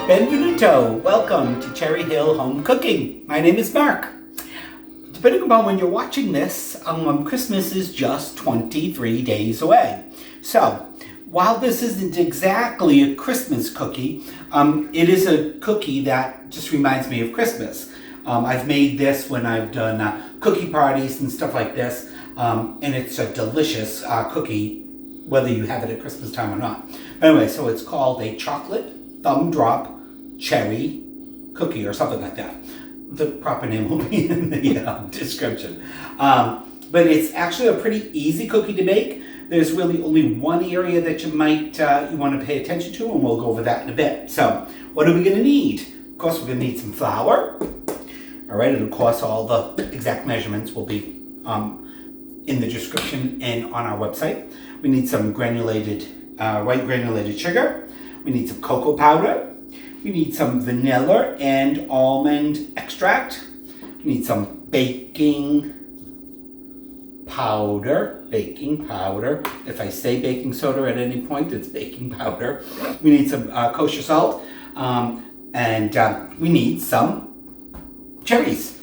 Benvenuto. Welcome to Cherry Hill Home Cooking. My name is Mark. Depending upon when you're watching this, Christmas is just 23 days away. So, while this isn't exactly a Christmas cookie, it is a cookie that just reminds me of Christmas. I've made this when I've done cookie parties and stuff like this, and it's a delicious cookie, whether you have it at Christmas time or not. Anyway, so it's called a chocolate thumb drop cherry cookie or something like that. The proper name will be in the description. But it's actually a pretty easy cookie to make. There's really only one area that you might you want to pay attention to, and we'll go over that in a bit. So, what are we going to need? Of course, we're going to need some flour. All right, and of course, all the exact measurements will be in the description and on our website. We need some granulated, white granulated sugar. We need some cocoa powder. We need some vanilla and almond extract. We need some baking powder. If I say baking soda at any point, it's baking powder. We need some kosher salt. And we need some cherries.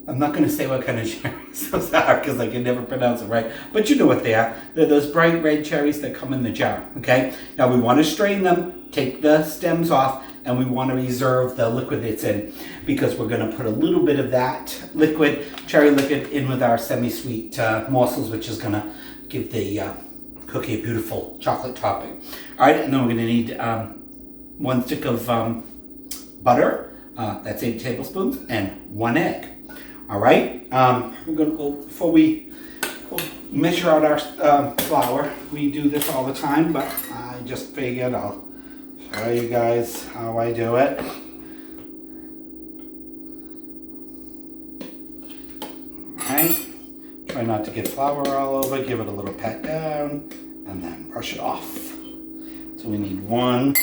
I'm not going to say what kind of cherries those are because I can never pronounce it right. But you know what they are. They're those bright red cherries that come in the jar. Okay? Now we want to strain them, take the stems off, and we want to reserve the liquid it's in because we're going to put a little bit of that liquid, cherry liquid, in with our semi-sweet morsels, which is going to give the cookie a beautiful chocolate topping. All right, and then we're going to need 1 stick of butter, that's 8 tablespoons, and 1 egg. All right, we're going to go, before we measure out our flour, we do this all the time, but I just figured I'll show you guys how I do it. All right, try not to get flour all over, give it a little pat down, and then brush it off. So we need 1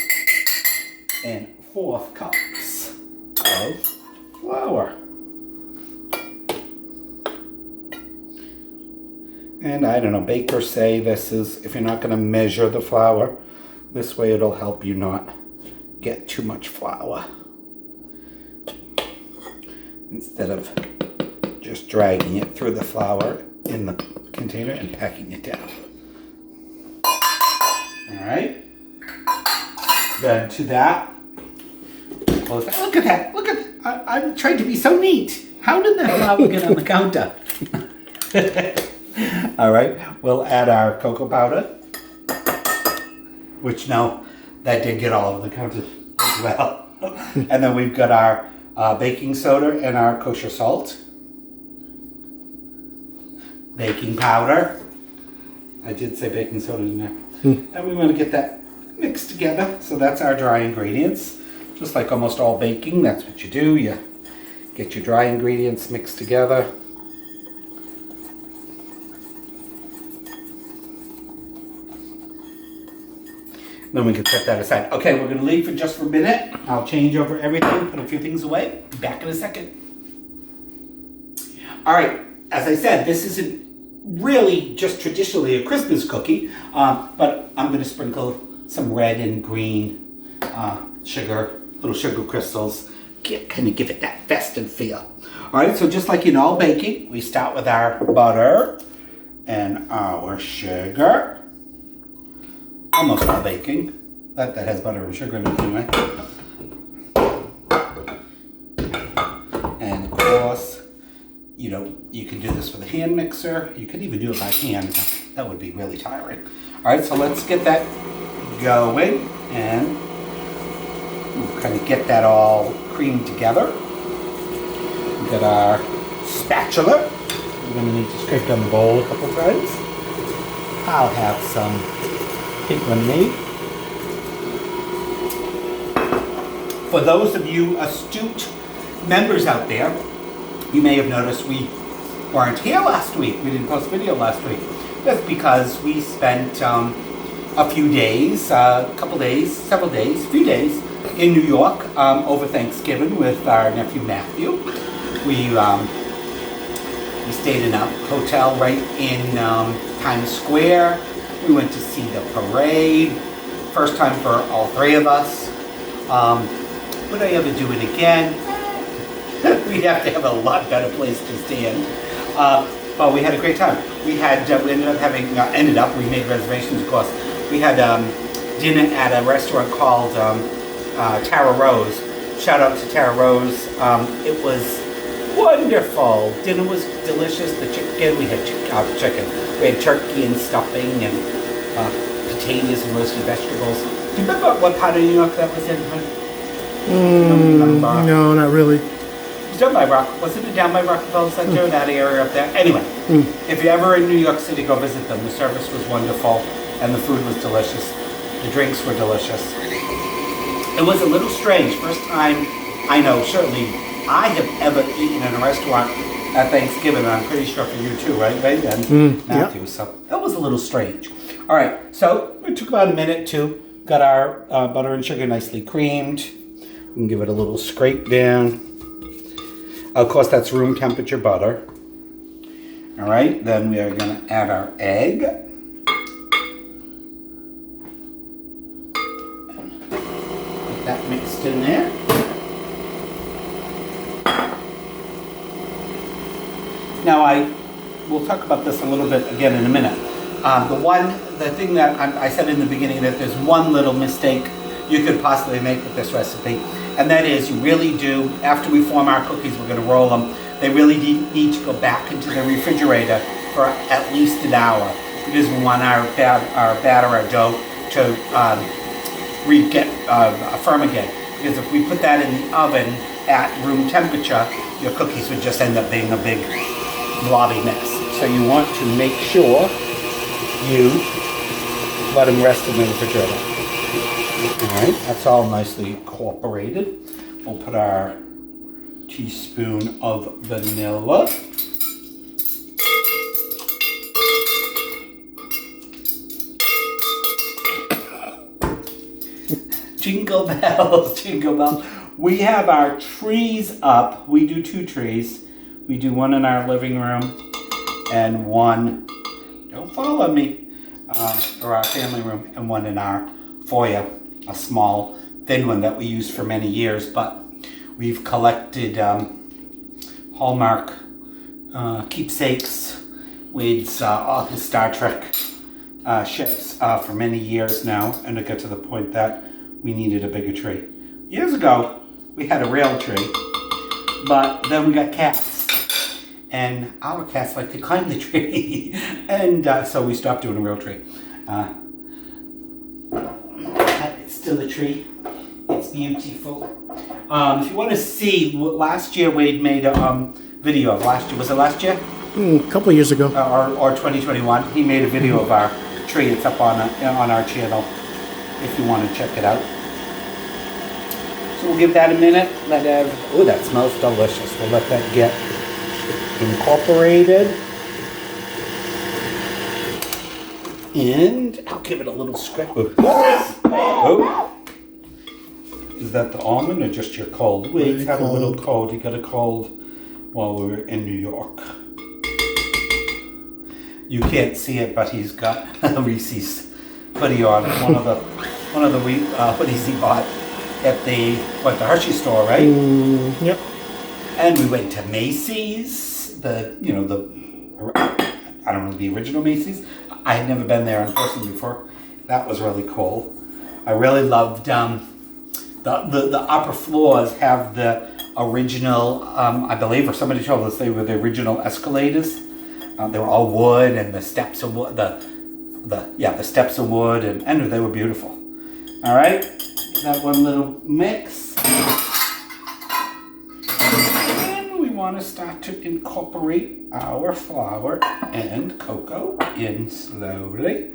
1/4 cups of flour. And I don't know, bakers say this is, if you're not going to measure the flour, this way it'll help you not get too much flour. Instead of just dragging it through the flour in the container and packing it down. Alright. Then to that, look at that, look at that. I'm trying to be so neat. How did that flour get on the counter? All right, we'll add our cocoa powder, which now that did get all over the counter as well. And then we've got our baking soda and our kosher salt, baking powder. I did say baking soda, didn't I? And we want to get that mixed together. So that's our dry ingredients. Just like almost all baking, that's what you do. You get your dry ingredients mixed together. Then we can set that aside. Okay, we're going to leave for a minute. I'll change over everything, put a few things away. Back in a second. All right, as I said, this isn't really just traditionally a Christmas cookie, but I'm going to sprinkle some red and green sugar, little sugar crystals, kind of give it that festive feel. All right, so just like in all baking, we start with our butter and our sugar. Almost all baking. That has butter and sugar in it anyway. And of course, you can do this with a hand mixer. You can even do it by hand. That would be really tiring. All right, so let's get that going and we'll kind of get that all creamed together. We've got our spatula. We're going to need to scrape down the bowl a couple times. I'll have some pink lemonade. For those of you astute members out there, you may have noticed we weren't here last week. We didn't post a video last week. That's because we spent a few days, several days in New York over Thanksgiving with our nephew Matthew. We stayed in a hotel right in Times Square. We went to see the parade, first time for all three of us. Would I ever do it again? We'd have to have a lot better place to stand. But we had a great time. We ended up having, we made reservations, of course. We had dinner at a restaurant called Tara Rose. Shout out to Tara Rose. It was wonderful. Dinner was delicious. The chicken, we had chicken. We had turkey and stuffing and potatoes and roasted vegetables. Do you remember what part of New York that was in? No, not really. It was down by wasn't it down by Rockefeller Center, that area up there? Anyway, if you're ever in New York City, go visit them. The service was wonderful and the food was delicious. The drinks were delicious. It was a little strange. First time, I know, certainly, I have ever eaten in a restaurant at Thanksgiving. I'm pretty sure for you too, right? Right then, Matthew. Yep. So that was a little strange. All right, so it took about a minute to got our butter and sugar nicely creamed. We can give it a little scrape down. Of course, that's room temperature butter. All right, then we are going to add our egg. Get that mixed in there. Now, we'll talk about this a little bit again in a minute. The thing that I said in the beginning, that there's one little mistake you could possibly make with this recipe, and that is you really do, after we form our cookies, we're going to roll them, they really need to go back into the refrigerator for at least an hour, because we want our batter, our dough, to get firm again. Because if we put that in the oven at room temperature, your cookies would just end up being a big blobby mess. So you want to make sure you let them rest in the refrigerator. Alright, that's all nicely incorporated. We'll put our teaspoon of vanilla. Jingle bells, jingle bells. We have our trees up. We do 2 trees. We do one in our living room and one, don't follow me, or our family room, and one in our foyer, a small thin one that we used for many years, but we've collected Hallmark keepsakes with all his Star Trek ships for many years now, and it got to the point that we needed a bigger tree. Years ago, we had a real tree, but then we got cats. And our cats like to climb the tree. And so we stopped doing a real tree. It's still a tree. It's beautiful. If you want to see, last year Wade made a video of last year. Was it last year? A couple of years ago. Or 2021. He made a video of our tree. It's up on our channel if you want to check it out. So we'll give that a minute. Oh, that smells delicious. We'll let that get incorporated, and I'll give it a little scrape. Oh, is that the almond or just your cold? Wait, got a little cold. You got a cold while we were in New York. You can't see it, but he's got a Reese's hoodie on. One of the hoodies he bought at the Hershey store, right? Yep. And we went to Macy's. I don't know, the original Macy's. I had never been there in person before. That was really cool. I really loved the upper floors have the original, I believe, or somebody told us they were the original escalators. They were all wood, and the steps of wood, the steps of wood, and they were beautiful. All right, that one little mix. Want to start to incorporate our flour and cocoa in slowly,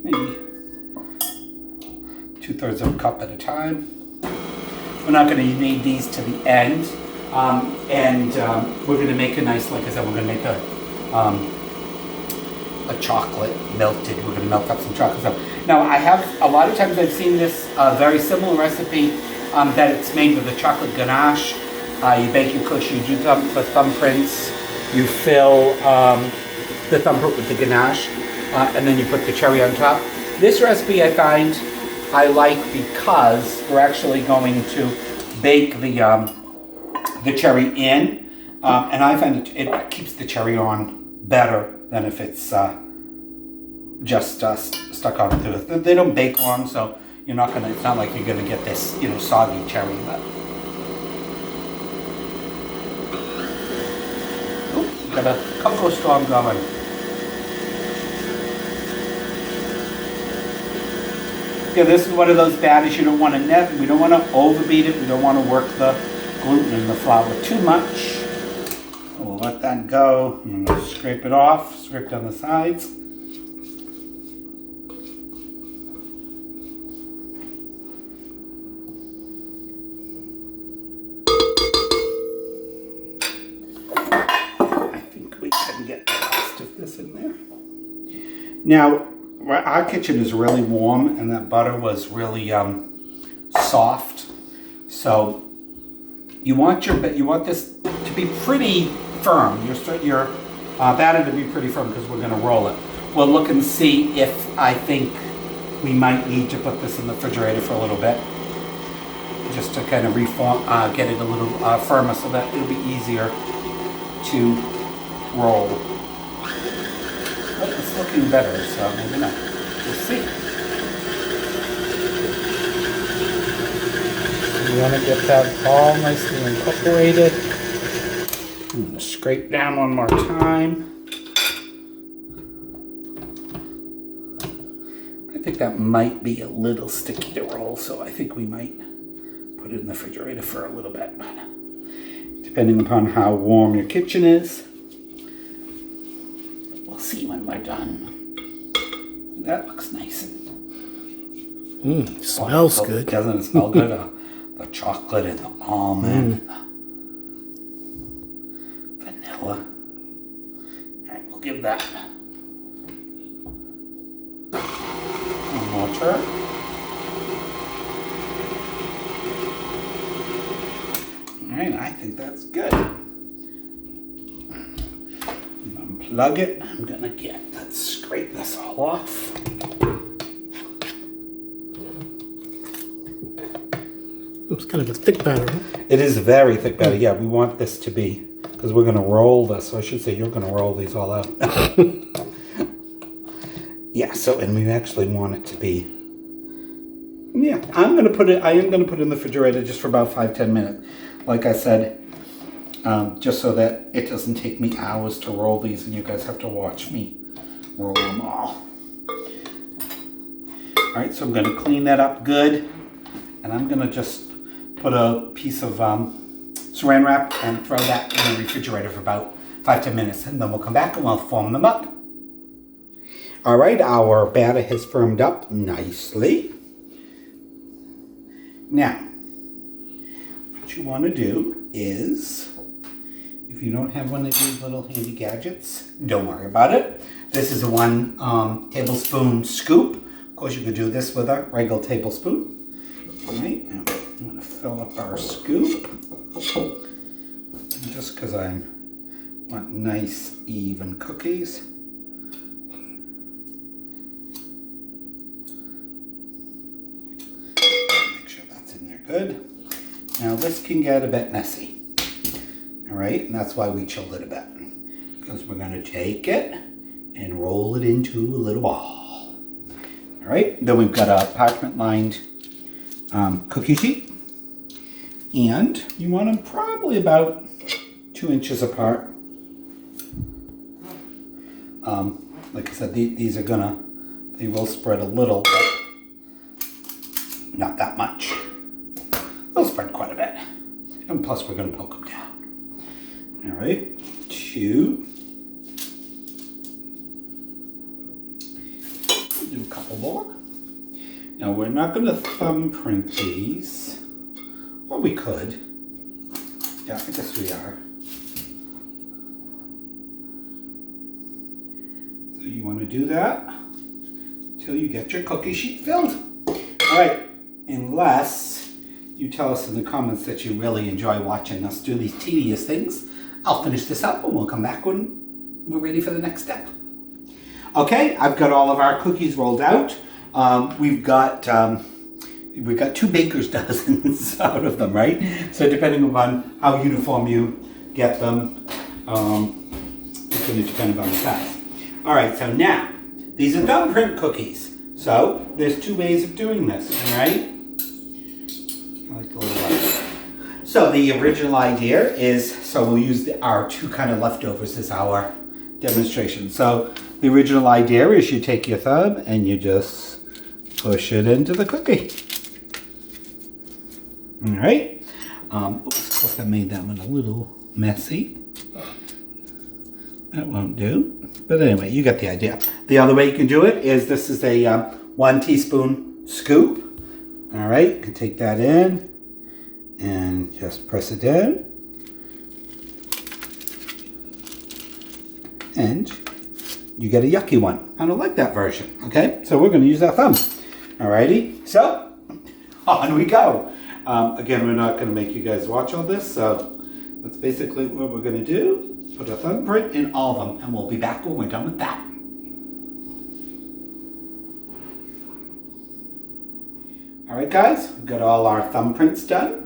maybe 2/3 of a cup at a time. We're not going to need these to the end, and we're going to make a nice, like I said, we're going to make a chocolate melted. We're going to melt up some chocolate stuff. Now, I have a lot of times I've seen this very similar recipe that it's made with a chocolate ganache. You bake your cookies, you do the thumbprints, you fill the thumbprint with the ganache, and then you put the cherry on top. This recipe I find I like because we're actually going to bake the cherry in, and I find it keeps the cherry on better than if it's just stuck on through it. They don't bake long, so you're not gonna. It's not like you're gonna get this, soggy cherry. But got a cocoa storm going. Yeah, this is one of those batters you don't want to we don't want to overbeat it. We don't want to work the gluten in the flour too much. We'll let that go. I'm going to scrape it off, scrape down the sides. I think we can get the rest of this in there. Now, our kitchen is really warm, and that butter was really soft. So you want this to be pretty firm. Your batter to be pretty firm because we're going to roll it. We'll look and see if I think we might need to put this in the refrigerator for a little bit, just to kind of reform, get it a little firmer, so that it'll be easier to roll. But it's looking better, so maybe not. We'll see. You want to get that all nicely incorporated. I'm going to scrape down one more time. I think that might be a little sticky to roll, so I think we might put it in the refrigerator for a little bit. But depending upon how warm your kitchen is, we'll see when we're done. That looks nice and smells good. Doesn't it smell good? The chocolate and the almond and the vanilla. All right, we'll give that one more turn. All right, I think that's good. Unplug it. I'm gonna let's scrape this all off. It's kind of a thick batter. Huh? It is a very thick batter. Yeah, we want this to be, because we're going to roll this. So I should say you're going to roll these all out. Yeah, so, and we actually want it to be, yeah, I am going to put it in the refrigerator just for about 5-10 minutes. Like I said, just so that it doesn't take me hours to roll these and you guys have to watch me roll them all. All right, so I'm going to clean that up good. And I'm going to just put a piece of saran wrap and throw that in the refrigerator for about 5-10 minutes. And then we'll come back and we'll form them up. All right, our batter has firmed up nicely. Now, what you want to do is, if you don't have one of these little handy gadgets, don't worry about it. This is a 1 tablespoon scoop. Of course, you could do this with a regular tablespoon. All right, I'm going to fill up our scoop, just because I want nice, even cookies. Make sure that's in there good. Now this can get a bit messy, all right, and that's why we chilled it a bit, because we're going to take it and roll it into a little ball. All right, then we've got a parchment-lined cookie sheet, and you want them probably about 2 inches apart. Like I said, these are they will spread a little, but not that much. They'll spread quite a bit, and plus we're going to poke them down. All right, 2. We'll do a couple more. Now we're not going to thumbprint these. Well, we could. Yeah, I guess we are. So you want to do that until you get your cookie sheet filled. All right, unless you tell us in the comments that you really enjoy watching us do these tedious things, I'll finish this up and we'll come back when we're ready for the next step. Okay, I've got all of our cookies rolled out. We've got, we got 2 baker's dozens out of them, right? So depending upon how uniform you get them, it's going to depend on the size. All right, so now, these are thumbprint cookies. So there's 2 ways of doing this, all right? I like the little light. So the original idea is, so we'll use our 2 kind of leftovers as our demonstration. So the original idea is you take your thumb and you just push it into the cookie. All right. Oops, of course I made that one a little messy. That won't do. But anyway, you get the idea. The other way you can do it is this is a 1 teaspoon scoop. All right, you can take that in and just press it down. And you get a yucky one. I don't like that version. Okay, so we're going to use our thumb. Alrighty, so on we go. Again, we're not going to make you guys watch all this, so that's basically what we're going to do. Put a thumbprint in all of them, and we'll be back when we're done with that. Alright guys, we've got all our thumbprints done.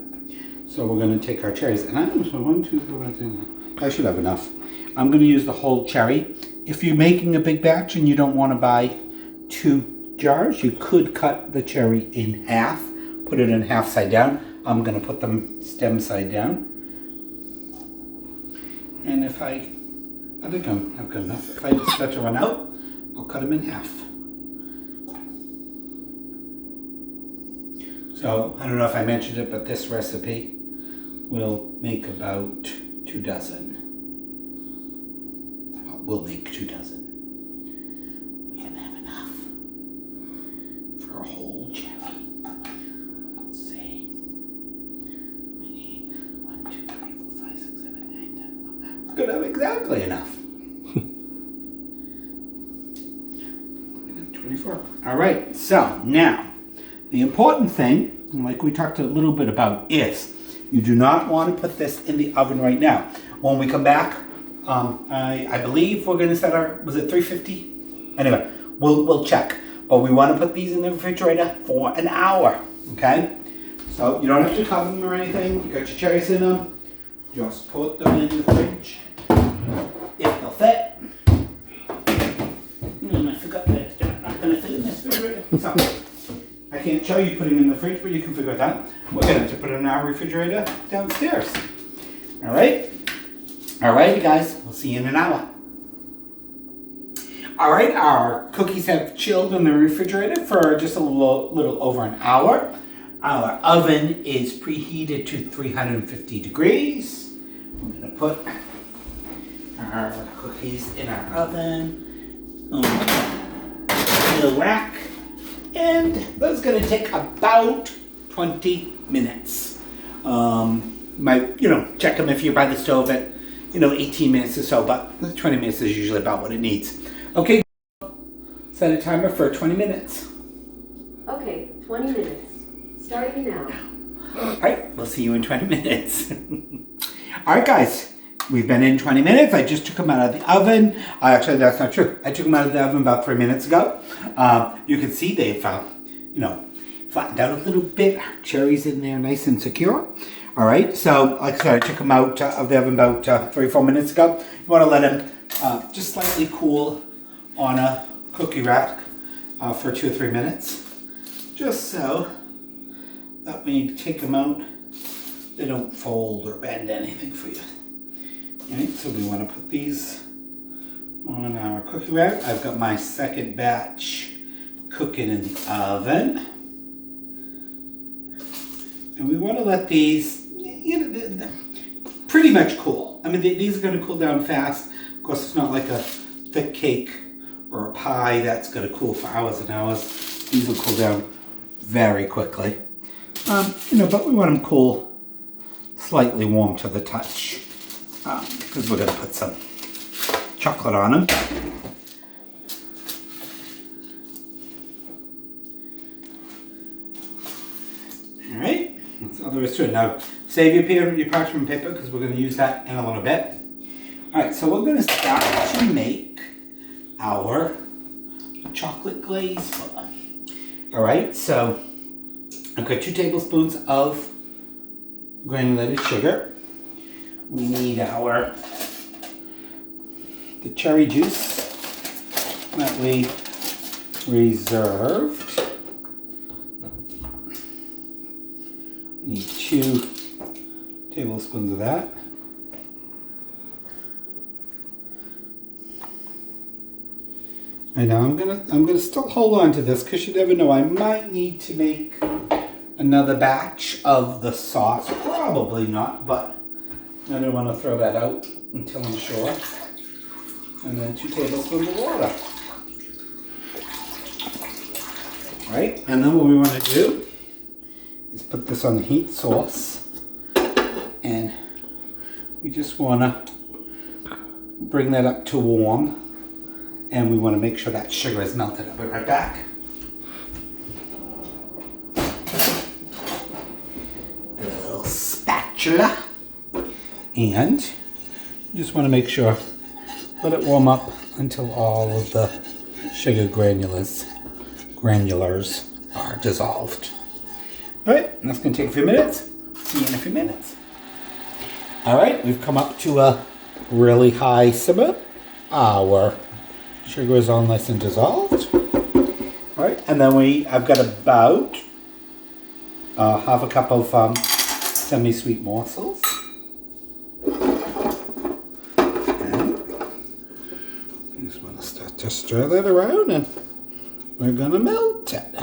So we're going to take our cherries, and I don't know, 1, 2, 3, I should have enough. I'm going to use the whole cherry. If you're making a big batch and you don't want to buy 2 jars, you could cut the cherry in half. Put it in half side down. I'm going to put them stem side down. And if I think I've got enough. If I just stretch one out, I'll cut them in half. So, I don't know if I mentioned it, but this recipe will make about 2 dozen. Well, we'll make 2 dozen. We can have enough for a whole cherry. Let's see. We need 1, 2, 3, 4, 5, 6, 7, 8, 10. We're gonna have exactly enough. 24. All right. So now, the important thing, like we talked a little bit about, is you do not want to put this in the oven right now. When we come back, I believe we're going to set our, was it 350? Anyway, we'll check. But we want to put these in the refrigerator for an hour, okay? So you don't have to cover them or anything. You got your cherries in them. Just put them in the fridge. If they'll fit. I forgot that they're not going to fit in this refrigerator. So, I can't show you putting them in the fridge, but you can figure it out. We're going to have to put it in our refrigerator downstairs. All right? All right, guys. We'll see you in an hour. All right, our cookies have chilled in the refrigerator for just a little over an hour. Our oven is preheated to 350 degrees. We're going to put our cookies in our oven. Little rack. And that's going to take about 20 minutes. Check them if you're by the stove at, 18 minutes or so, but 20 minutes is usually about what it needs. Okay, set a timer for 20 minutes. Okay, 20 minutes. Starting now. All right, we'll see you in 20 minutes. All right, guys, we've been in 20 minutes. I just took them out of the oven. Actually, that's not true. I took them out of the oven about 3 minutes ago. You can see they've, flattened out a little bit. Cherries in there nice and secure. All right, so like I said, I took them out of the oven about 3 or 4 minutes ago. You want to let them just slightly cool on a cookie rack for 2 or 3 minutes. Just so that when you take them out, they don't fold or bend anything for you. All right, so we want to put these on our cookie rack. I've got my second batch cooking in the oven. And we want to let these, pretty much cool. I mean, these are going to cool down fast. Of course, it's not like a thick cake or a pie that's going to cool for hours and hours. These will cool down very quickly. But we want them cool, slightly warm to the touch. Because we're going to put some chocolate on them. All right, that's all there is to it. Now, save your parchment paper because we're going to use that in a little bit. All right, so we're going to start to make our chocolate glaze for them. All right, so I've got 2 tablespoons of granulated sugar. We need the cherry juice that we reserved. We need 2 tablespoons of that. I know I'm gonna still hold on to this because you never know. I might need to make another batch of the sauce. Probably not, but I don't want to throw that out until I'm sure. And then 2 tablespoons of water. Right? And then what we want to do is put this on the heat source. And we just want to bring that up to warm. And we want to make sure that sugar is melted. I'll be right back. A little spatula. And you just want to make sure, let it warm up until all of the sugar granulars are dissolved. All right, that's going to take a few minutes. See you in a few minutes. All right, we've come up to a really high simmer. Our sugar is all nice and dissolved. All right, and then I've got about half a cup of semi-sweet morsels. And you just want to start to stir that around, and we're gonna melt it.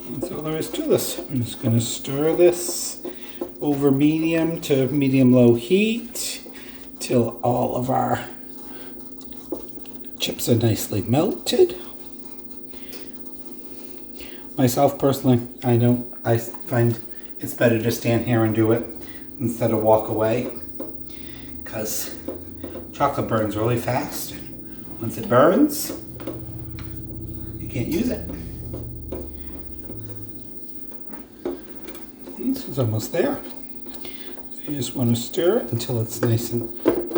That's all there is to this. I'm just going to stir this over medium to medium-low heat till all of our chips are nicely melted. Myself personally, I find it's better to stand here and do it instead of walk away, because chocolate burns really fast, and once it burns, you can't use it. This is almost there. So you just want to stir it until it's nice and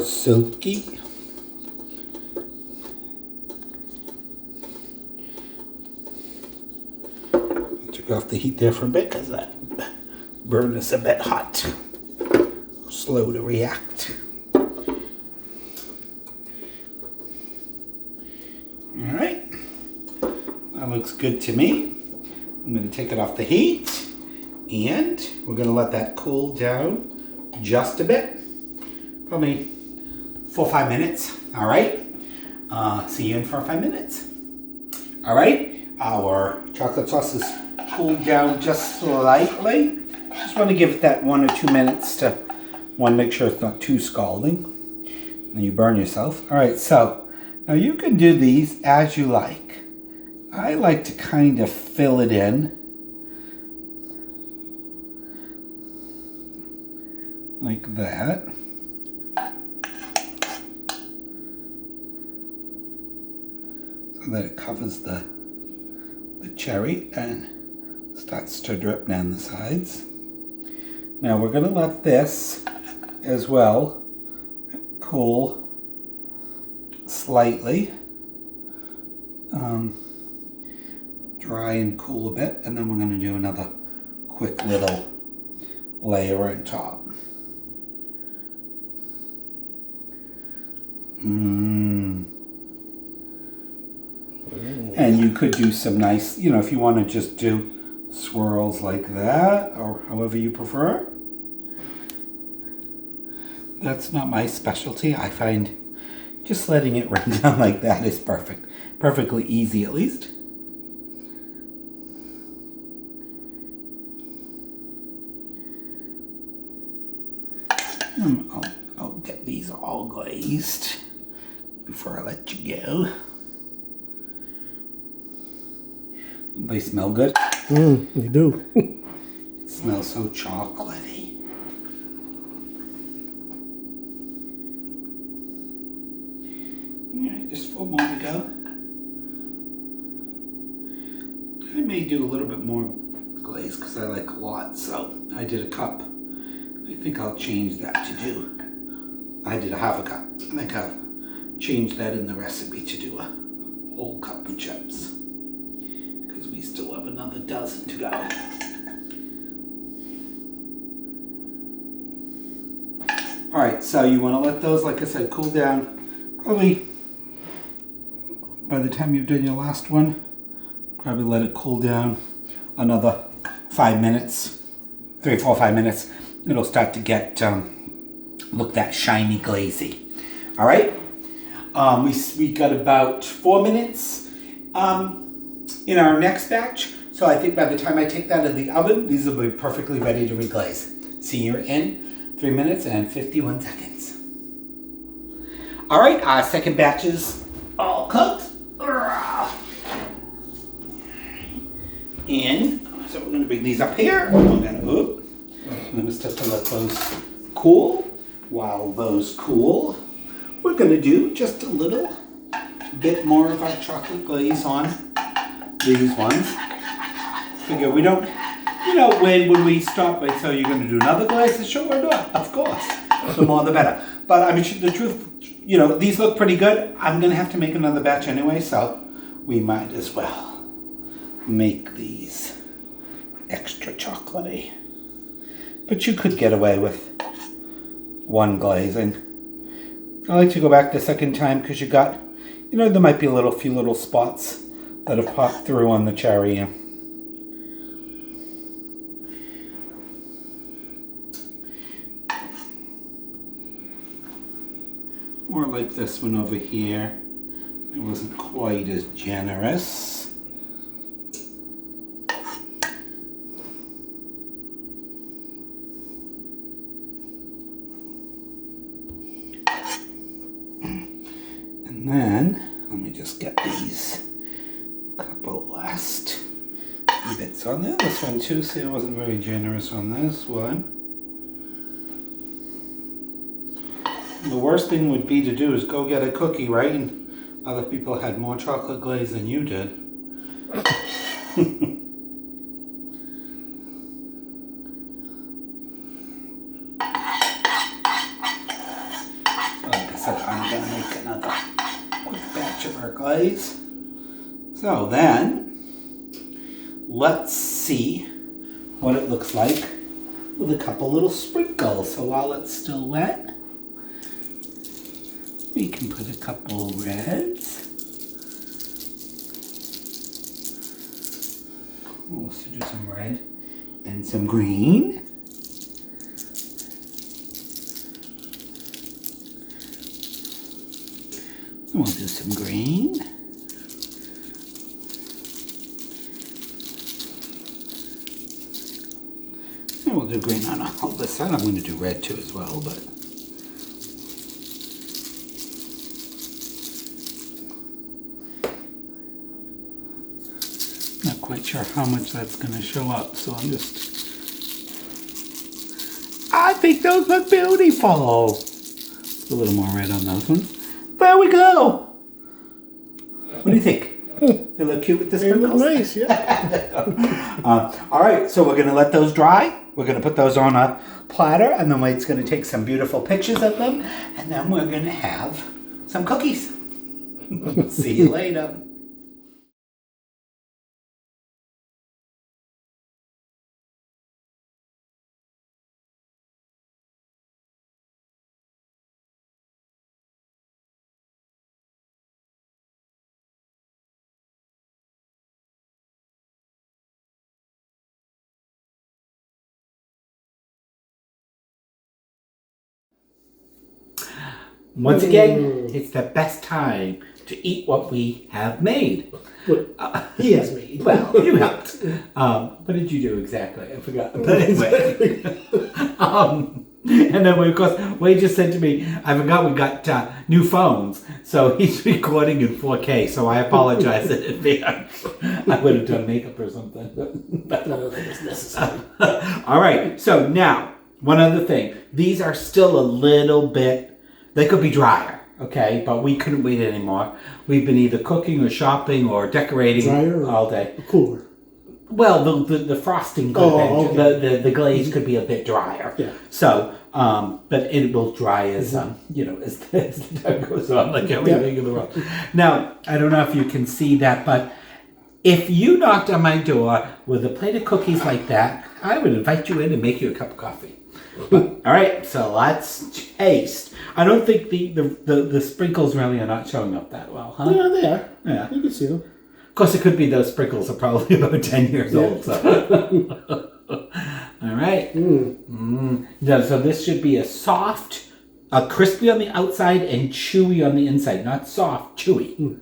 silky. Took off the heat there for a bit because that burn is a bit hot. Slow to react. Alright. That looks good to me. I'm going to take it off the heat. And we're going to let that cool down just a bit. Probably 4 or 5 minutes. All right. See you in 4 or 5 minutes. All right. Our chocolate sauce is cooled down just slightly. Just want to give it that 1 or 2 minutes to make sure it's not too scalding. And you burn yourself. All right. So now you can do these as you like. I like to kind of fill it in. Like that. So that it covers the cherry and starts to drip down the sides. Now we're going to let this as well cool slightly. Dry and cool a bit, and then we're going to do another quick little layer on top. And you could do some nice, if you want to just do swirls like that, or however you prefer. That's not my specialty. I find just letting it run down like that is perfect. Perfectly easy, at least. I'll get these all glazed before I let you go. They smell good? They do. It smells so chocolatey. Alright, just 4 more to go. I may do a little bit more glaze because I like a lot, so I did a cup. I think I'll change that to do I did a half a cup. I think I've changed that in the recipe to do a whole cup of chips. Because we still have another dozen to go. Alright, so you want to let those, like I said, cool down. Probably by the time you've done your last one, probably let it cool down another 5 minutes. 3, 4, 5 minutes. It'll start to get, look that shiny glazy. Alright? We got about 4 minutes in our next batch. So I think by the time I take that in the oven, these will be perfectly ready to reglaze. See you in 3 minutes and 51 seconds. All right, our second batch is all cooked. And so we're gonna bring these up here. I'm gonna start to let those cool. While those cool, we're gonna do just a little bit more of our chocolate glaze on these ones. Figure we don't, when we stop, right, so you're going to do another glaze? Sure, we're doing, of course. The more the better. But I mean, the truth, these look pretty good. I'm going to have to make another batch anyway, so we might as well make these extra chocolatey. But you could get away with one glazing. I like to go back the second time because you got, there might be a few little spots that have popped through on the cherry. Or like this one over here. It wasn't quite as generous. And then, let me just get these couple last bits on there. This one too, see I wasn't very generous on this one. The worst thing would be to do is go get a cookie, right? And other people had more chocolate glaze than you did. So like I said, I'm going to make another quick batch of our glaze. So then, let's see what it looks like with a couple little sprinkles. So while it's still wet, we can put a couple reds. We'll also do some red and some green. We'll do some green. And we'll do green on all this side. I'm going to do red too as well, but not quite sure how much that's going to show up, so I think those look beautiful. A little more red on those ones. There we go. What do you think? They look cute with the sprinkles? They look nice, yeah. All right, so we're going to let those dry. We're going to put those on a platter, and then Wade's going to take some beautiful pictures of them, and then we're going to have some cookies. See you later. Once again, it's the best time to eat what we have made. What he has made. Well, you helped. What did you do exactly? I forgot. But anyway. And then, of course, Wade just said to me, I forgot we got new phones. So he's recording in 4K. So I apologize in advance. I would have done makeup or something. But none of that was necessary. All right. So now, one other thing. These are still a little bit, they could be drier. Okay, but we couldn't wait anymore. We've been either cooking or shopping or decorating Dryer or all day. Cooler. Well, the frosting could Oh, be, okay. the glaze could be a bit drier. Yeah. So, but it will dry as as the time goes on, like everything in the world. Now, I don't know if you can see that, but if you knocked on my door with a plate of cookies like that, I would invite you in and make you a cup of coffee. All right, so let's taste. I don't think the sprinkles really are not showing up that well, huh? Yeah, they are. Yeah. You can see them. Of course, it could be those sprinkles are probably about 10 years old. So. All right. Yeah, so this should be a soft, crispy on the outside and chewy on the inside. Not soft, chewy.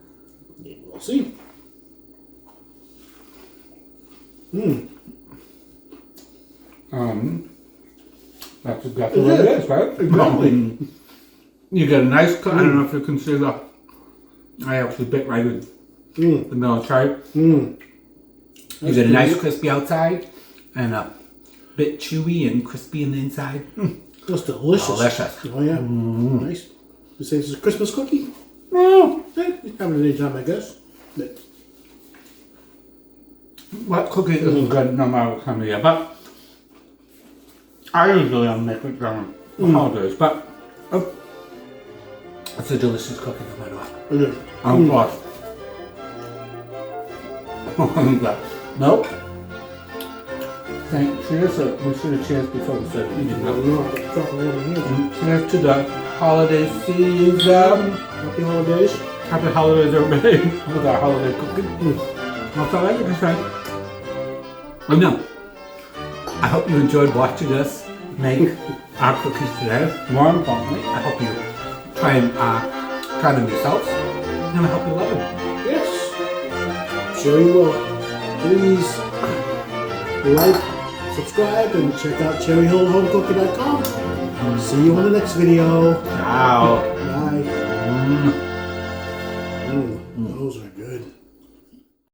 We'll see. That's exactly what it is, right? Exactly. You get a nice, I don't know if you can see that. I actually bit right in the middle of cherry. You get a nice crispy outside and a bit chewy and crispy in the inside. That's delicious. Delicious. Oh, yeah. Nice. You say it's a Christmas cookie? No. Yeah, you have it any time, I guess. But What cookie isn't good no matter what time of year, but I usually don't make it during the holidays, but it's a delicious cookie no matter what. it is. I'm lost. Nope. Cheers. We should have cheers before we started eating. I don't know. I've got chocolate over here. Cheers to the holiday season. Happy holidays. Happy holidays, everybody. With our holiday cookie. That's all right, you can try. Oh no. I hope you enjoyed watching us make our cookies today. More importantly, I hope you try them yourselves. And I hope you love them. Yes. I'm sure you will. Please like, subscribe, and check out cherryhillhomecooking.com. See you on the next video. Ciao. Bye. Those are good.